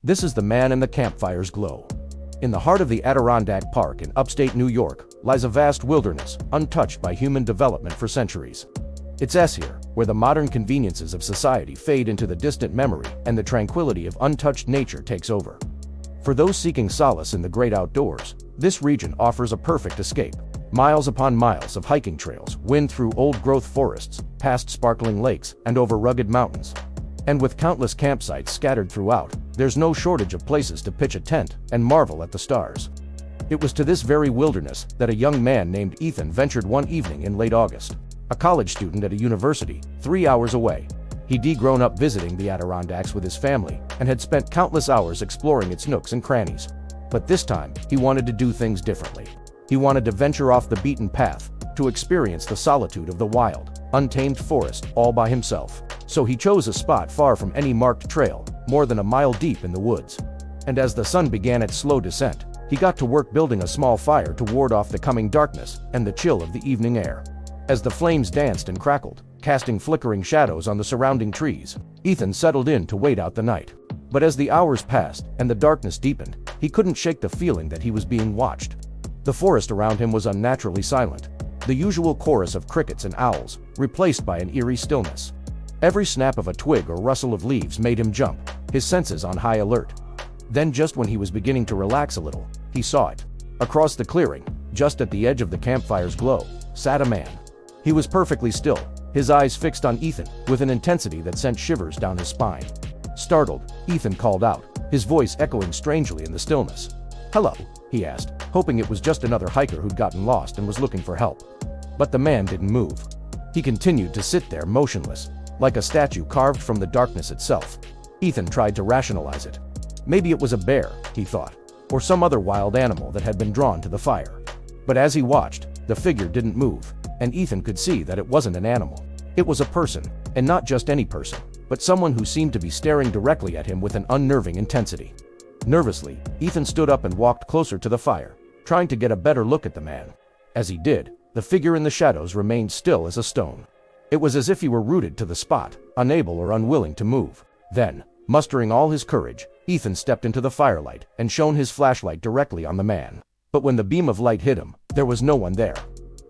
This is the man in the campfire's glow. In the heart of the Adirondack Park in upstate New York lies a vast wilderness, untouched by human development for centuries. It's here, where the modern conveniences of society fade into the distant memory and the tranquility of untouched nature takes over. For those seeking solace in the great outdoors, this region offers a perfect escape. Miles upon miles of hiking trails wind through old-growth forests, past sparkling lakes, and over rugged mountains. And with countless campsites scattered throughout, there's no shortage of places to pitch a tent and marvel at the stars. It was to this very wilderness that a young man named Ethan ventured one evening in late August. A college student at a university, 3 hours away. He'd grown up visiting the Adirondacks with his family and had spent countless hours exploring its nooks and crannies. But this time, he wanted to do things differently. He wanted to venture off the beaten path, to experience the solitude of the wild, untamed forest all by himself. So he chose a spot far from any marked trail, more than a mile deep in the woods. And as the sun began its slow descent, he got to work building a small fire to ward off the coming darkness and the chill of the evening air. As the flames danced and crackled, casting flickering shadows on the surrounding trees, Ethan settled in to wait out the night. But as the hours passed and the darkness deepened, he couldn't shake the feeling that he was being watched. The forest around him was unnaturally silent, the usual chorus of crickets and owls, replaced by an eerie stillness. Every snap of a twig or rustle of leaves made him jump, his senses on high alert. Then just when he was beginning to relax a little, he saw it. Across the clearing, just at the edge of the campfire's glow, sat a man. He was perfectly still, his eyes fixed on Ethan, with an intensity that sent shivers down his spine. Startled, Ethan called out, his voice echoing strangely in the stillness. "Hello," he asked, hoping it was just another hiker who'd gotten lost and was looking for help. But the man didn't move. He continued to sit there motionless, like a statue carved from the darkness itself. Ethan tried to rationalize it. Maybe it was a bear, he thought, or some other wild animal that had been drawn to the fire. But as he watched, the figure didn't move, and Ethan could see that it wasn't an animal. It was a person, and not just any person, but someone who seemed to be staring directly at him with an unnerving intensity. Nervously, Ethan stood up and walked closer to the fire, trying to get a better look at the man. As he did, the figure in the shadows remained still as a stone. It was as if he were rooted to the spot, unable or unwilling to move. Then, mustering all his courage, Ethan stepped into the firelight and shone his flashlight directly on the man. But when the beam of light hit him, there was no one there.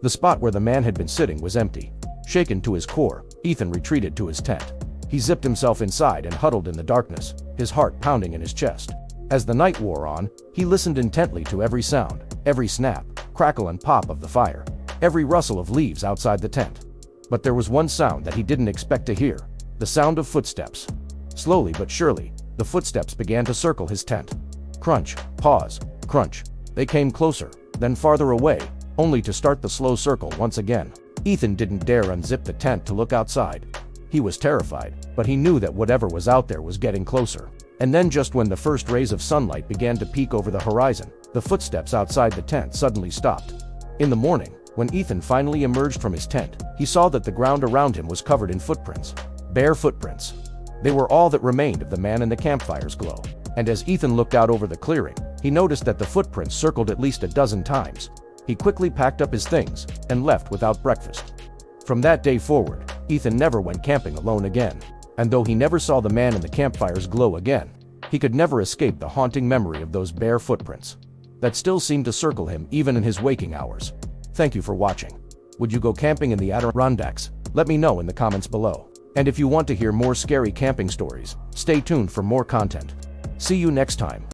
The spot where the man had been sitting was empty. Shaken to his core, Ethan retreated to his tent. He zipped himself inside and huddled in the darkness, his heart pounding in his chest. As the night wore on, he listened intently to every sound, every snap, crackle and pop of the fire, every rustle of leaves outside the tent. But there was one sound that he didn't expect to hear, the sound of footsteps. Slowly but surely, the footsteps began to circle his tent. Crunch, pause, crunch. They came closer, then farther away, only to start the slow circle once again. Ethan didn't dare unzip the tent to look outside. He was terrified, but he knew that whatever was out there was getting closer. And then just when the first rays of sunlight began to peek over the horizon, the footsteps outside the tent suddenly stopped. In the morning, when Ethan finally emerged from his tent, he saw that the ground around him was covered in footprints. Bare footprints. They were all that remained of the man in the campfire's glow. And as Ethan looked out over the clearing, he noticed that the footprints circled at least a dozen times. He quickly packed up his things and left without breakfast. From that day forward, Ethan never went camping alone again. And though he never saw the man in the campfire's glow again, he could never escape the haunting memory of those bare footprints that still seemed to circle him even in his waking hours. Thank you for watching. Would you go camping in the Adirondacks? Let me know in the comments below. And if you want to hear more scary camping stories, stay tuned for more content. See you next time.